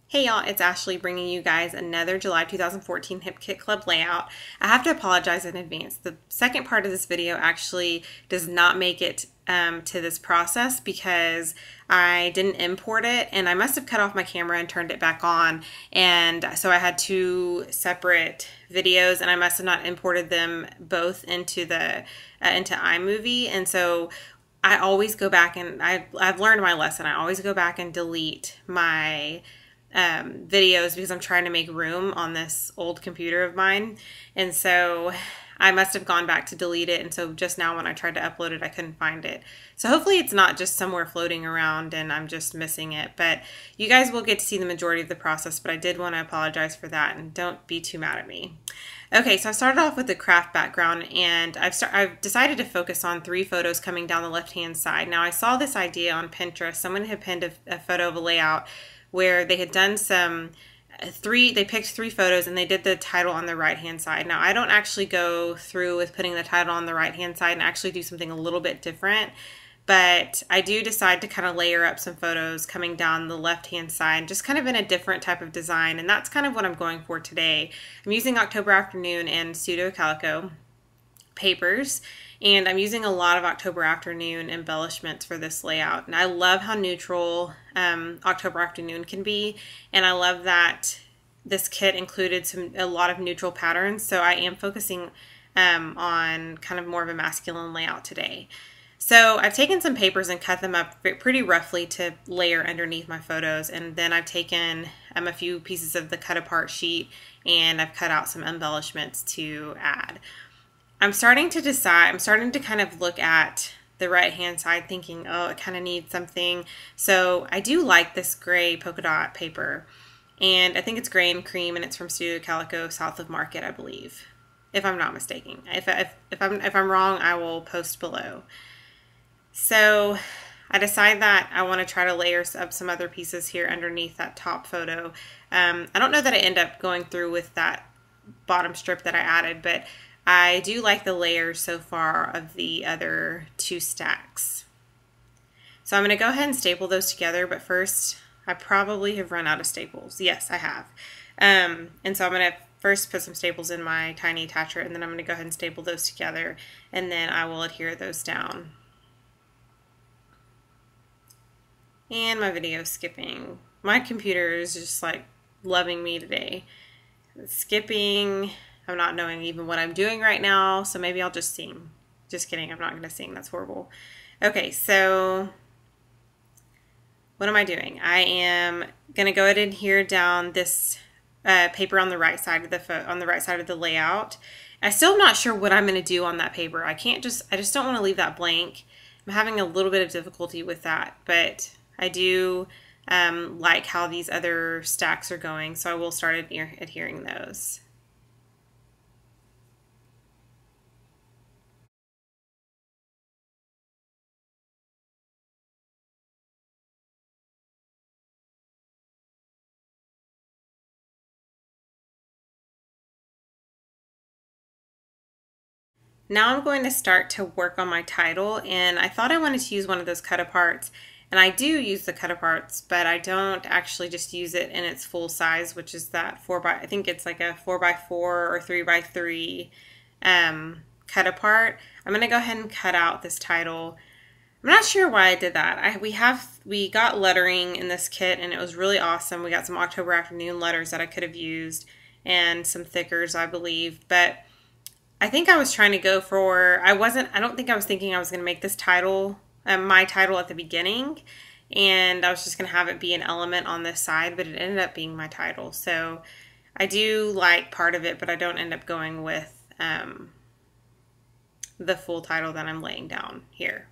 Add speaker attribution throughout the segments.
Speaker 1: Hey y'all, it's Ashley bringing you guys another July 2014 Hip Kit Club layout. I have to apologize in advance. The second part of this video actually does not make it to this process because I didn't import it and I must have cut off my camera and turned it back on, and so I had two separate videos and I must have not imported them both into the into iMovie, and so I always go back and I've learned my lesson. I always go back and delete my videos because I'm trying to make room on this old computer of mine, and so I must have gone back to delete it, and so just now when I tried to upload it I couldn't find it. So hopefully it's not just somewhere floating around and I'm just missing it, but you guys will get to see the majority of the process, but I did want to apologize for that and don't be too mad at me. Okay, so I started off with the craft background, and I've decided to focus on 3 photos coming down the left-hand side. Now I saw this idea on Pinterest. Someone had pinned a photo of a layout where they had done they picked 3 photos and they did the title on the right hand side. Now I don't actually go through with putting the title on the right hand side and actually do something a little bit different, but I do decide to kind of layer up some photos coming down the left hand side, just kind of in a different type of design, and that's kind of what I'm going for today. I'm using October Afternoon and Studio Calico papers, and I'm using a lot of October Afternoon embellishments for this layout, and I love how neutral October Afternoon can be, and I love that this kit included a lot of neutral patterns, so I am focusing on kind of more of a masculine layout today. So I've taken some papers and cut them up pretty roughly to layer underneath my photos, and then I've taken a few pieces of the cut apart sheet and I've cut out some embellishments to add. I'm starting to kind of look at the right hand side thinking, oh, it kind of needs something. So I do like this gray polka dot paper, and I think it's gray and cream, and it's from Studio Calico south of Market, I believe, if I'm not mistaken. If I'm wrong, I will post below. So I decide that I want to try to layer up some other pieces here underneath that top photo. I don't know that I end up going through with that bottom strip that I added, but I do like the layers so far of the other 2 stacks. So I'm going to go ahead and staple those together, but first I probably have run out of staples. Yes, I have. And so I'm going to first put some staples in my tiny attacher, and then I'm going to go ahead and staple those together, and then I will adhere those down. And my video is skipping. My computer is just like loving me today. It's skipping. I'm not knowing even what I'm doing right now, so maybe I'll just sing. Just kidding, I'm not going to sing. That's horrible. Okay, so what am I doing? I am going to go ahead and adhere down this paper on the right side of the layout. I still am not sure what I'm going to do on that paper. I just don't want to leave that blank. I'm having a little bit of difficulty with that, but I do like how these other stacks are going, so I will start adhering those. Now I'm going to start to work on my title, and I thought I wanted to use one of those cut aparts, and I do use the cut aparts, but I don't actually just use it in its full size, which is that I think it's like a 4x4 or 3x3 cut apart. I'm going to go ahead and cut out this title. I'm not sure why I did that. We got lettering in this kit, and it was really awesome. We got some October Afternoon letters that I could have used, and some thickers, I believe, but I think I was trying to go for, I don't think I was thinking I was going to make this title, my title at the beginning, and I was just going to have it be an element on this side, but it ended up being my title. So I do like part of it, but I don't end up going with the full title that I'm laying down here.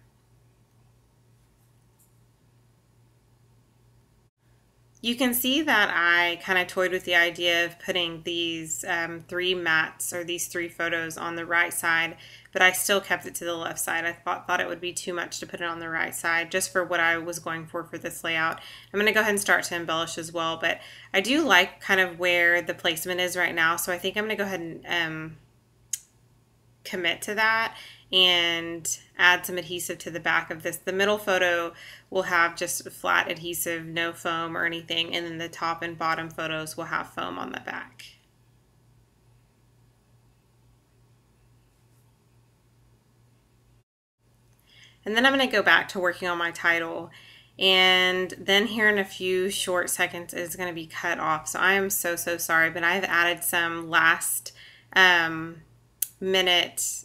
Speaker 1: You can see that I kind of toyed with the idea of putting these 3 mats, or these 3 photos, on the right side, but I still kept it to the left side. I thought it would be too much to put it on the right side just for what I was going for this layout. I'm going to go ahead and start to embellish as well, but I do like kind of where the placement is right now, so I think I'm going to go ahead and commit to that and add some adhesive to the back of this. The middle photo will have just flat adhesive, no foam or anything, and then the top and bottom photos will have foam on the back. And then I'm going to go back to working on my title, and then here in a few short seconds it's going to be cut off. So I am so sorry, but I've added some last minute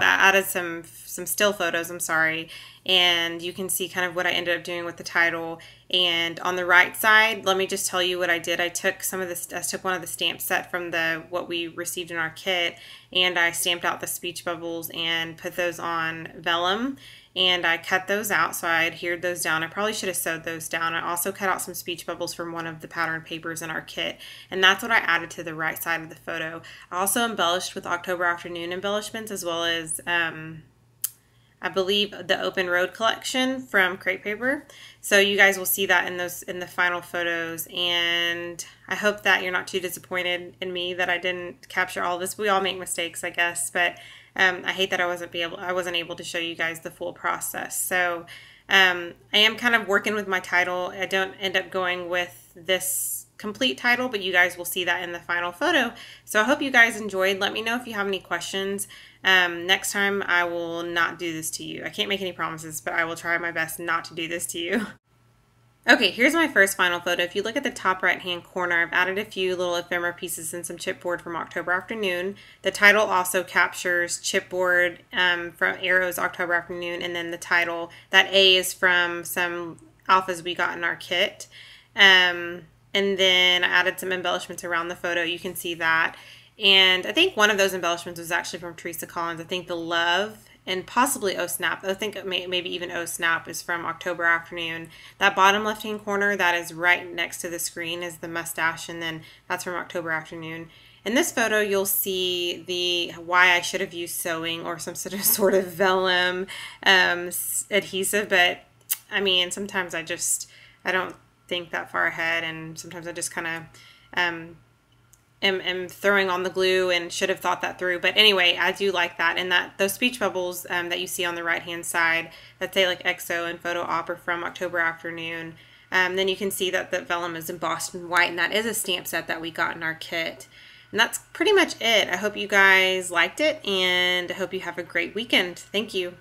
Speaker 1: added some still photos, I'm sorry, and you can see kind of what I ended up doing with the title. And on the right side, let me just tell you what I did. I took one of the stamp set from what we received in our kit, and I stamped out the speech bubbles and put those on vellum, and I cut those out, so I adhered those down. I probably should have sewed those down. I also cut out some speech bubbles from one of the pattern papers in our kit, and that's what I added to the right side of the photo. I also embellished with October Afternoon embellishments, as well as I believe the Open Road collection from Crate Paper. So you guys will see that in the final photos, and I hope that you're not too disappointed in me that I didn't capture all this. We all make mistakes, I guess, but I hate that I wasn't able to show you guys the full process. So I am kind of working with my title. I don't end up going with this complete title, but you guys will see that in the final photo. So I hope you guys enjoyed. Let me know if you have any questions. Next time I will not do this to you. I can't make any promises, but I will try my best not to do this to you. Okay, here's my first final photo. If you look at the top right hand corner, I've added a few little ephemera pieces and some chipboard from October Afternoon. The title also captures chipboard from Arrow's October Afternoon, and then the title, that A is from some alphas we got in our kit. And then I added some embellishments around the photo. You can see that. And I think one of those embellishments was actually from Teresa Collins. I think the Love and possibly Oh Snap. I think maybe even Oh Snap is from October Afternoon. That bottom left-hand corner that is right next to the screen is the mustache, and then that's from October Afternoon. In this photo, you'll see why I should have used sewing or some sort of vellum adhesive, but I mean, sometimes I don't think that far ahead, and sometimes I just kind of am throwing on the glue and should have thought that through. But anyway, I do like that. And those speech bubbles that you see on the right hand side that say like EXO and Photo Op are from October Afternoon. Then you can see that the vellum is embossed in white, and that is a stamp set that we got in our kit. And that's pretty much it. I hope you guys liked it, and I hope you have a great weekend. Thank you.